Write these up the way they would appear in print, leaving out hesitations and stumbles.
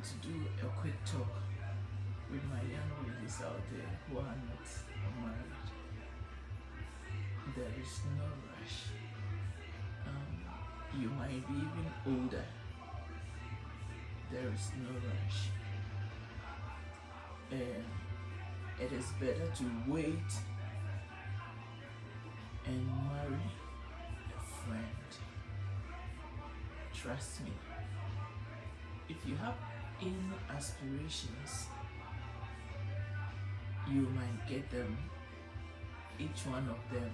want to do a quick talk with my young ladies out there who are not married. There is no rush. You might be even older. There is no rush. It is better to wait and marry a friend. Trust me. If you have any aspirations, you might get them, each one of them,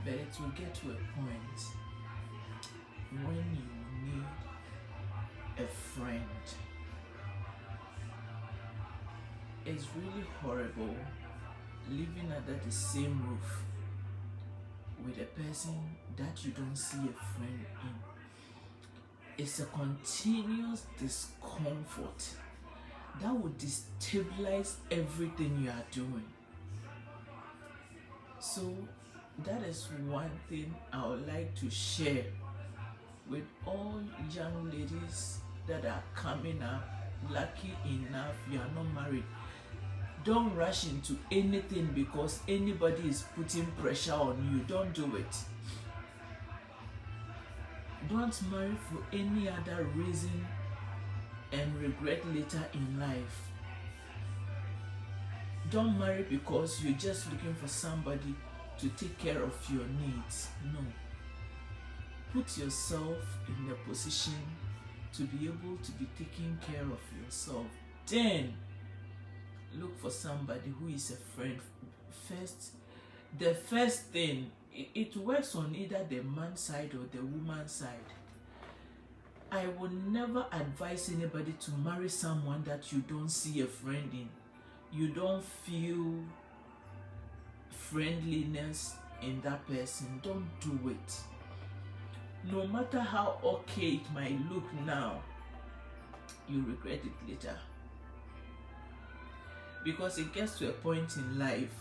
but it will get to a point when you need a friend. It's really horrible living under the same roof with a person that you don't see a friend in. It's a continuous discomfort that will destabilize everything you are doing. So that is one thing I would like to share with all young ladies that are coming up. Lucky enough you are not married. Don't rush into anything because anybody is putting pressure on you. Don't do it. Don't marry for any other reason and regret later in life. Don't marry because you're just looking for somebody to take care of your needs. No. Put yourself in the position to be able to be taking care of yourself. Then look for somebody who is a friend first. The first thing, it works on either the man's side or the woman's side. I will never advise anybody to marry someone that you don't see a friend in. You don't feel friendliness in that person. Don't do it. No matter how okay it might look now, you regret it later. Because it gets to a point in life,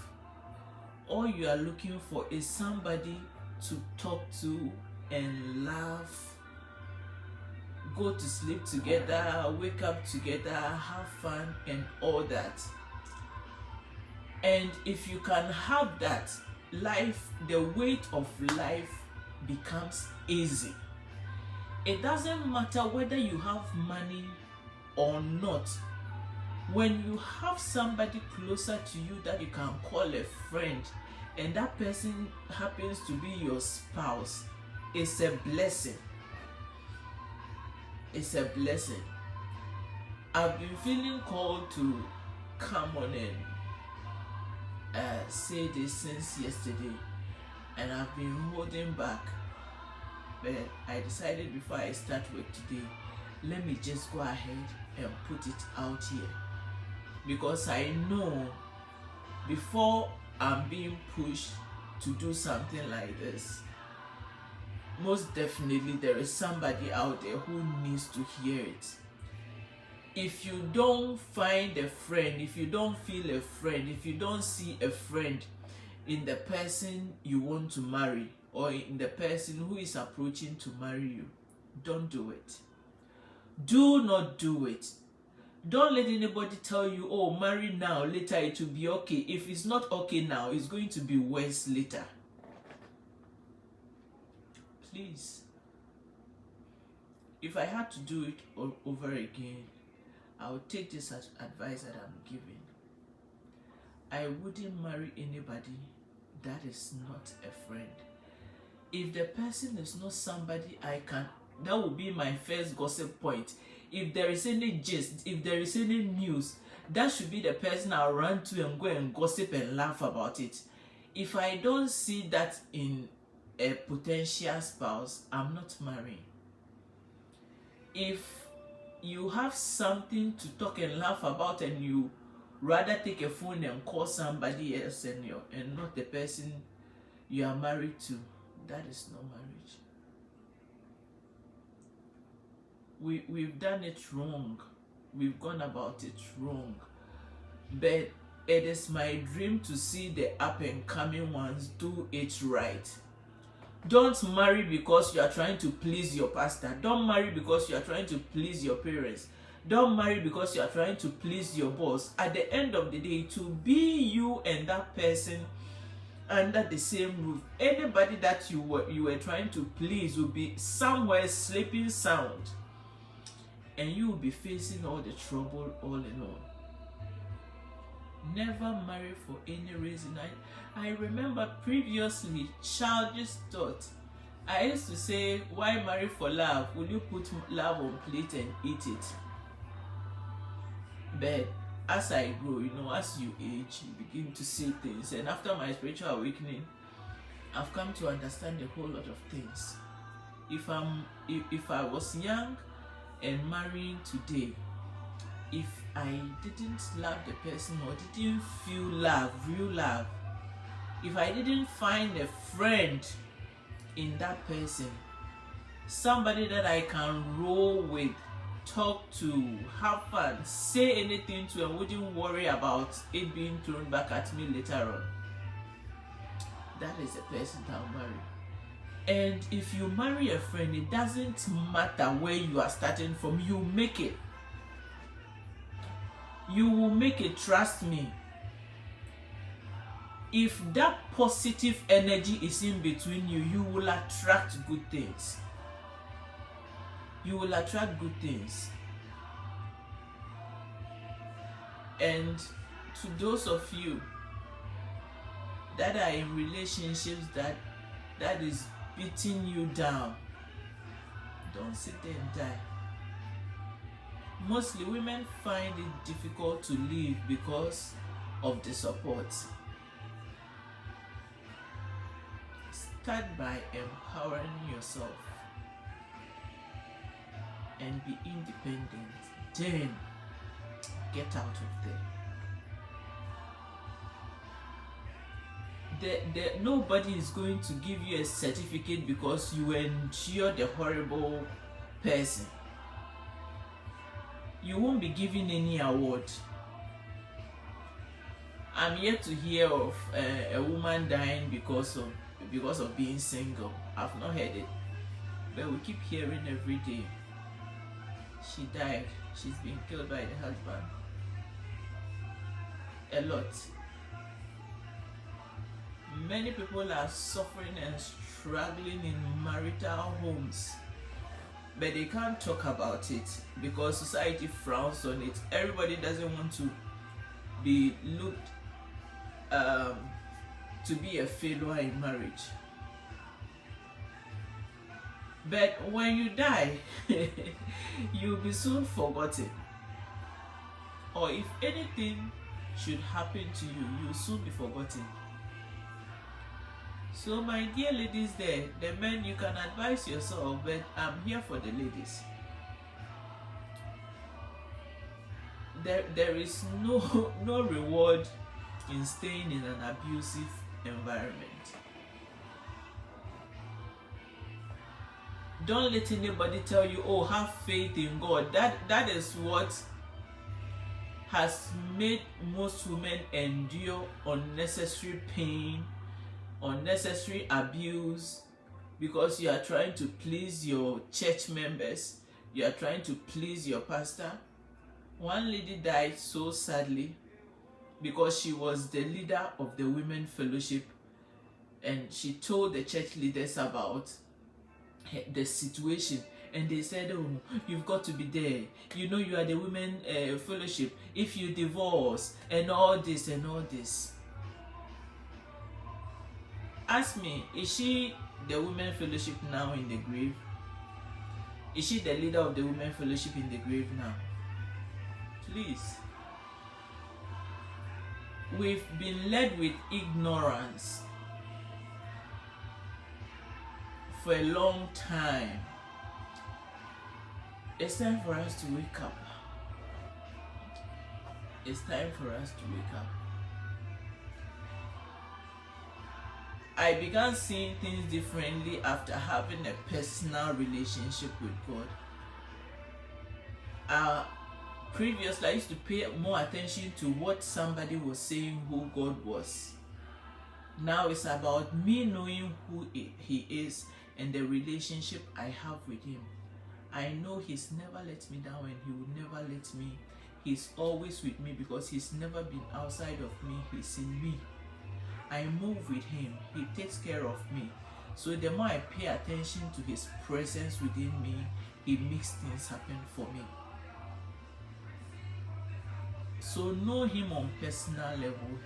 all you are looking for is somebody to talk to and laugh, go to sleep together, wake up together, have fun and all that. And if you can have that, life, the weight of life becomes easy. It doesn't matter whether you have money or not. When you have somebody closer to you that you can call a friend and that person happens to be your spouse, it's a blessing. It's a blessing. I've been feeling called to come on and say this since yesterday, and I've been holding back, but I decided before I start work today, let me just go ahead and put it out here, because I know before I'm being pushed to do something like this, most definitely there is somebody out there who needs to hear it. If you don't find a friend, if you don't feel a friend, if you don't see a friend in the person you want to marry or in the person who is approaching to marry you, don't do it. Do not do it. Don't let anybody tell you, oh, marry now, later it will be okay. If it's not okay now, it's going to be worse later. Please. If I had to do it all over again, I would take this as advice that I'm giving. I wouldn't marry anybody that is not a friend. If the person is not somebody that would be my first gossip point. If there is any gist, if there is any news, that should be the person I'll run to and go and gossip and laugh about it. If I don't see that in a potential spouse, I'm not marrying. If you have something to talk and laugh about and you rather take a phone and call somebody else and not the person you are married to, that is not marriage. We've done it wrong. We've gone about it wrong. But it is my dream to see the up and coming ones do it right. Don't marry because you are trying to please your pastor. Don't marry because you are trying to please your parents. Don't marry because you are trying to please your boss. At the end of the day, to be you and that person under the same roof, anybody that you were trying to please will be somewhere sleeping sound, and you will be facing all the trouble all in all. Never marry for any reason. I remember previously, childish thought. I used to say, why marry for love? Will you put love on plate and eat it? But as I grow, as you age, you begin to see things. And after my spiritual awakening, I've come to understand a whole lot of things. If I was young and marrying today, if I didn't love the person or didn't feel love, real love, if I didn't find a friend in that person, somebody that I can roll with, talk to, have fun, say anything to, and wouldn't worry about it being thrown back at me later on, that is the person I'll marry. And if you marry a friend, it doesn't matter where you are starting from, you make it. You will make it, trust me. If that positive energy is in between you, you will attract good things. You will attract good things. And to those of you that are in relationships that is beating you down, don't sit there and die. Mostly women find it difficult to leave because of the support. Start by empowering yourself and be independent. Then get out of there. Nobody is going to give you a certificate because you endured the horrible person. You won't be given any award. I'm yet to hear of a woman dying because of being single. I've not heard it, but we keep hearing every day. She died. She's been killed by the husband. A lot. Many people are suffering and struggling in marital homes, but they can't talk about it because society frowns on it. Everybody doesn't want to be looked to be a failure in marriage. But when you die, you'll be soon forgotten. Or if anything should happen to you, you'll soon be forgotten. So my dear ladies there, the men, you can advise yourself, but I'm here for the ladies. There is no reward in staying in an abusive environment. Don't let anybody tell you, oh, have faith in God. That is what has made most women endure unnecessary pain, unnecessary abuse, because you are trying to please your church members, you are trying to please your pastor. One lady died so sadly because she was the leader of the women fellowship, and she told the church leaders about the situation, and they said, oh, you've got to be there, you are the women fellowship, if you divorce and all this. Ask me, is she the women fellowship now in the grave? Is she the leader of the women fellowship in the grave now? Please. We've been led with ignorance for a long time. It's time for us to wake up. It's time for us to wake up. I began seeing things differently after having a personal relationship with God. Previously, I used to pay more attention to what somebody was saying, who God was. Now it's about me knowing who He is and the relationship I have with Him. I know he's never let me down and he will never let me. He's always with me because he's never been outside of me. He's in me. I move with him. He takes care of me. So the more I pay attention to his presence within me, he makes things happen for me. So know him on personal level.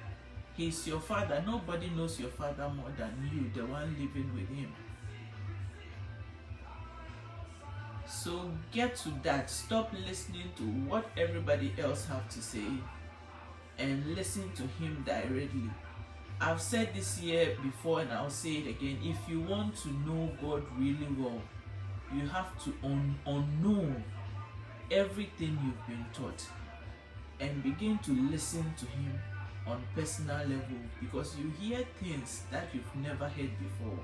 He's your father. Nobody knows your father more than you, the one living with him. So get to that. Stop listening to what everybody else have to say and listen to him directly. I've said this here before and I'll say it again. If you want to know God really well, you have to unknow everything you've been taught and begin to listen to him on personal level, because you hear things that you've never heard before.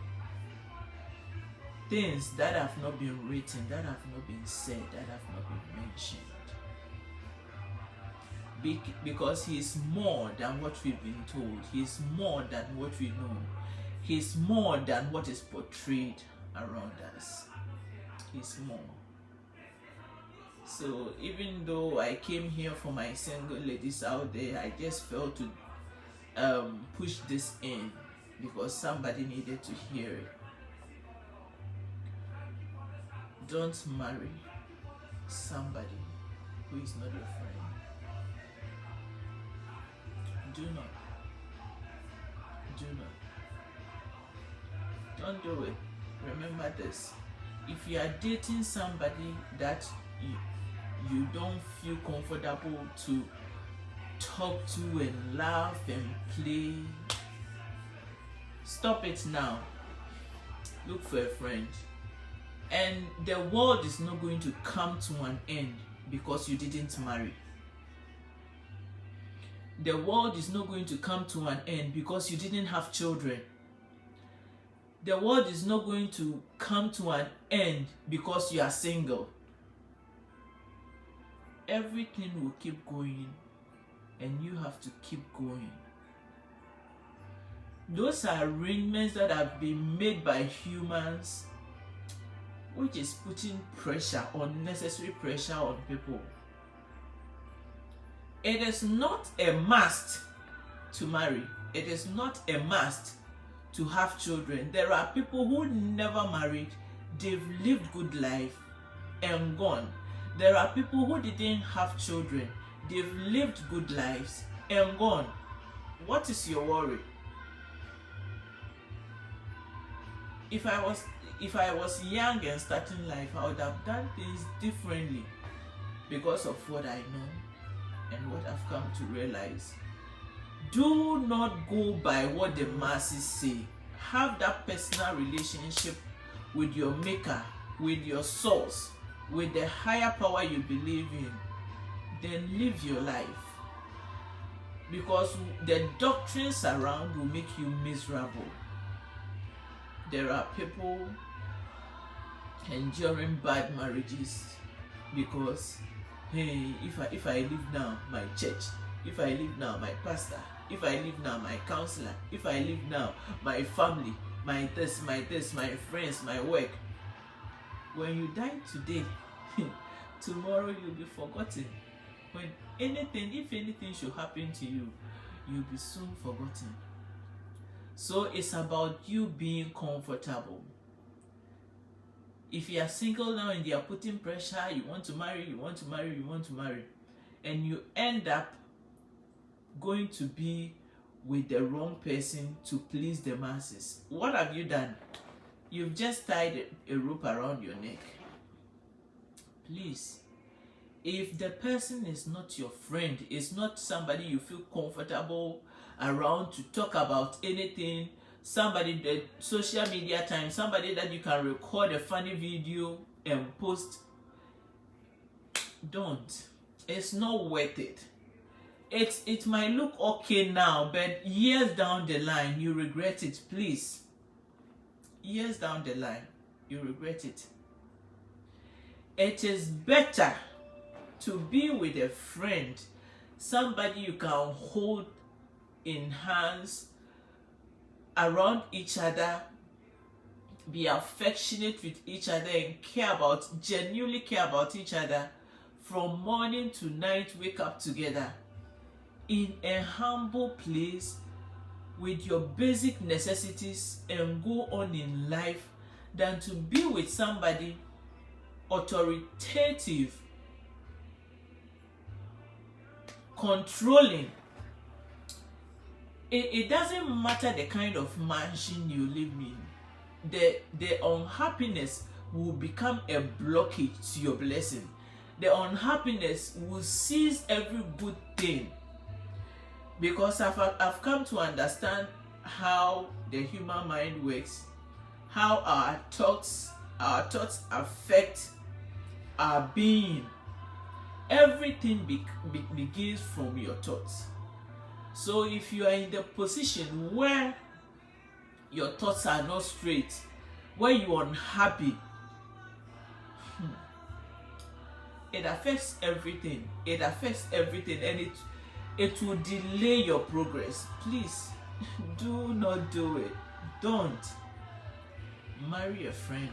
Things that have not been written, that have not been said, that have not been mentioned. Because he is more than what we've been told. He is more than what we know. He is more than what is portrayed around us. He's more. So even though I came here for my single ladies out there, I just felt to push this in because somebody needed to hear it. Don't marry somebody who is not your friend. Do not. Do not. Don't do it. Remember this. If you are dating somebody that you don't feel comfortable to talk to and laugh and play, stop it now. Look for a friend. And the world is not going to come to an end because you didn't marry. The world is not going to come to an end because you didn't have children. The world is not going to come to an end because you are single. Everything will keep going and you have to keep going. Those are arrangements that have been made by humans, which is putting pressure, unnecessary pressure on people. It is not a must to marry. It is not a must to have children. There are people who never married, they've lived good life and gone. There are people who didn't have children, they've lived good lives and gone. What is your worry? If I was young and starting life, I would have done things differently because of what I know and what I've come to realize. Do not go by what the masses say. Have that personal relationship with your maker, with your source, with the higher power you believe in. Then live your life. Because the doctrines around will make you miserable. There are people enduring bad marriages because, hey, if I leave now my church, if I leave now my pastor, if I leave now my counselor, if I leave now my family, my this, my friends, my work, when you die today, tomorrow you'll be forgotten. If anything should happen to you, you'll be soon forgotten. So it's about you being comfortable. If you are single now and they are putting pressure, you want to marry, and you end up going to be with the wrong person to please the masses, what have you done? You've just tied a rope around your neck. Please, if the person is not your friend, is not somebody you feel comfortable around to talk about anything, somebody that social media time, somebody that you can record a funny video and post, don't. It's not worth it. It might look okay now, but years down the line you regret it. Please, years down the line you regret it. It is better to be with a friend, somebody you can hold in hands around each other, be affectionate with each other and genuinely care about each other from morning to night. Wake up together in a humble place with your basic necessities and go on in life, than to be with somebody authoritative, controlling. It doesn't matter the kind of mansion you live in, the unhappiness will become a blockage to your blessing. The unhappiness will seize every good thing, because I've come to understand how the human mind works, how our thoughts affect our being. Everything begins from your thoughts. So if you are in the position where your thoughts are not straight, where you are unhappy, it affects everything. It affects everything, and it will delay your progress. Please do not do it. Don't marry a friend,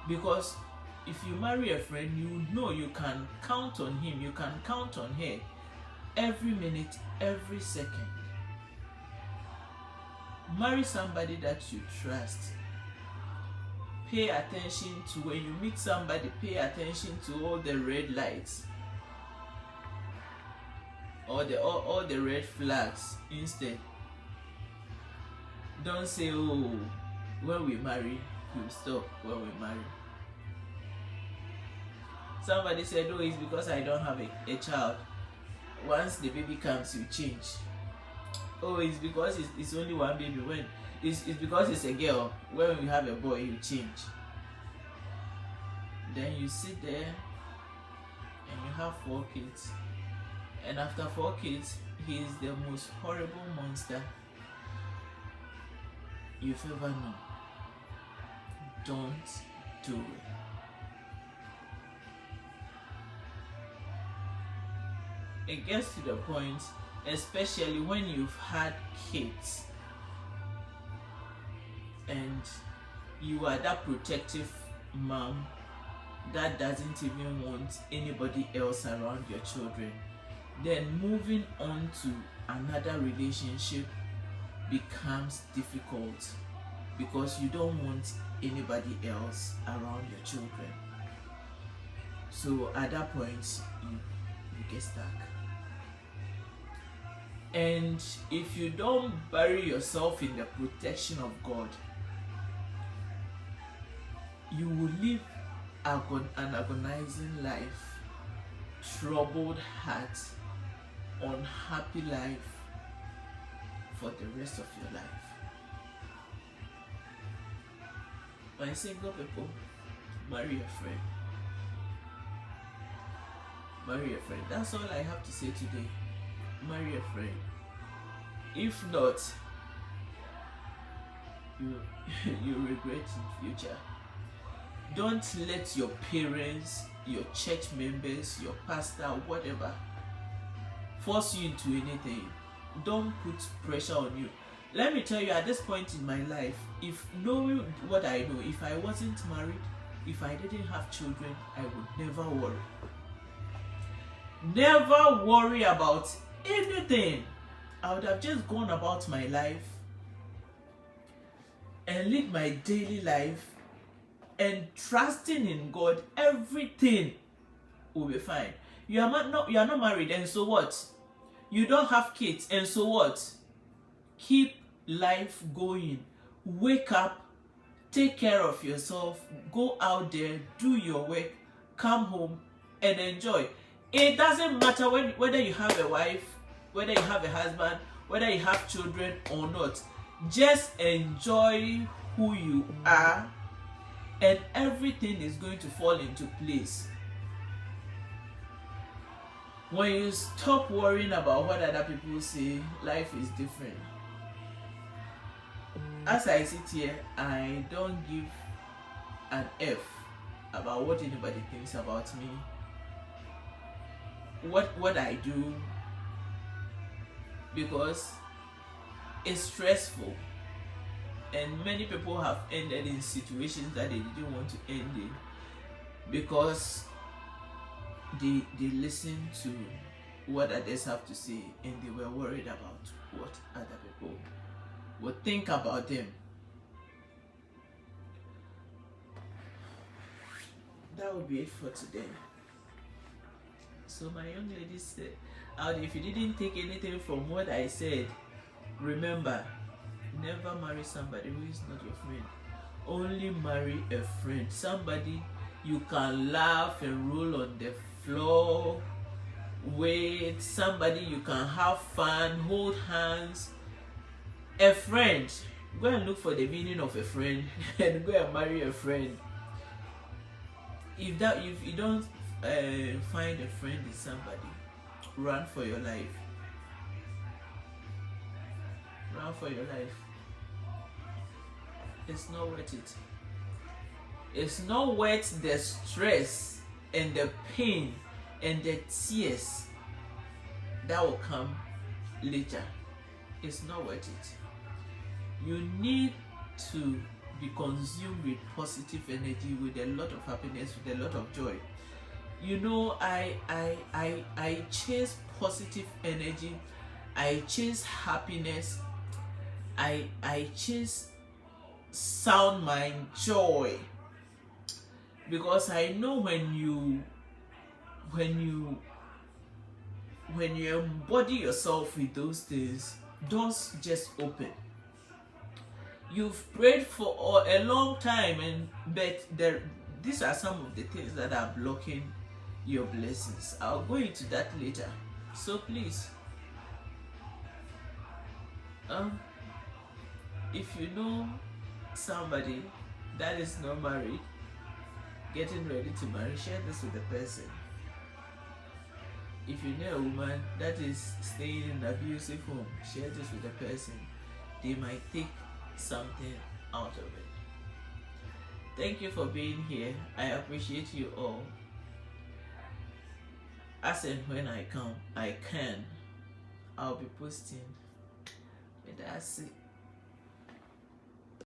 because if you marry a friend, you know you can count on him, you can count on her every minute, every second. Marry somebody that you trust. Pay attention to, when you meet somebody, pay attention to all the red lights, all the red flags instead. Don't say, oh, when we marry, we'll stop when we marry. Somebody said, oh, it's because I don't have a child. Once the baby comes, you change. Oh, it's because it's only one baby. When it's because it's a girl. When you have a boy, you change. Then you sit there and you have 4 kids. And after 4 kids, he is the most horrible monster you've ever known. Don't do it. It gets to the point, especially when you've had kids and you are that protective mom that doesn't even want anybody else around your children, then moving on to another relationship becomes difficult, because you don't want anybody else around your children. So at that point, you get stuck. And if you don't bury yourself in the protection of God, you will live an agonizing life, troubled heart, unhappy life for the rest of your life. My single people, marry a friend. Marry a friend. That's all I have to say today. Marry a friend. If not, you regret in future. Don't let your parents, your church members, your pastor, whatever, force you into anything. Don't put pressure on you. Let me tell you, at this point in my life, if knowing what I know, if I wasn't married, if I didn't have children, I would never worry. Never worry about anything. I would have just gone about my life and live my daily life and trusting in God. Everything will be fine. You are not married, and so what? You don't have kids, and so what? Keep life going. Wake up, take care of yourself, go out there, do your work, come home and enjoy. It doesn't matter whether you have a wife, whether you have a husband, whether you have children or not. Just enjoy who you are, and everything is going to fall into place. When you stop worrying about what other people say, life is different. As I sit here, I don't give an F about what anybody thinks about me. What I do, because it's stressful. And many people have ended in situations that they didn't want to end in because they listened to what others have to say and they were worried about what other people would think about them. That would be it for today. So my young lady said, if you didn't take anything from what I said, remember, never marry somebody who is not your friend. Only marry a friend, somebody you can laugh and roll on the floor with, somebody you can have fun, hold hands. A friend. Go and look for the meaning of a friend and go and marry a friend. If you don't find a friend in somebody, run for your life. Run for your life. It's not worth it. It's not worth the stress and the pain and the tears that will come later. It's not worth it. You need to be consumed with positive energy, with a lot of happiness, with a lot of joy. You know, I chase positive energy, I chase happiness, I chase sound mind, joy, because I know when you embody yourself with those things, doors just open. You've prayed for a long time, but these are some of the things that are blocking your blessings. I'll go into that later. So please, if you know somebody that is not married, getting ready to marry, share this with the person. If you know a woman that is staying in an abusive home, share this with the person. They might take something out of it. Thank you for being here. I appreciate you all. As and when I can, I'll be posting. But that's it.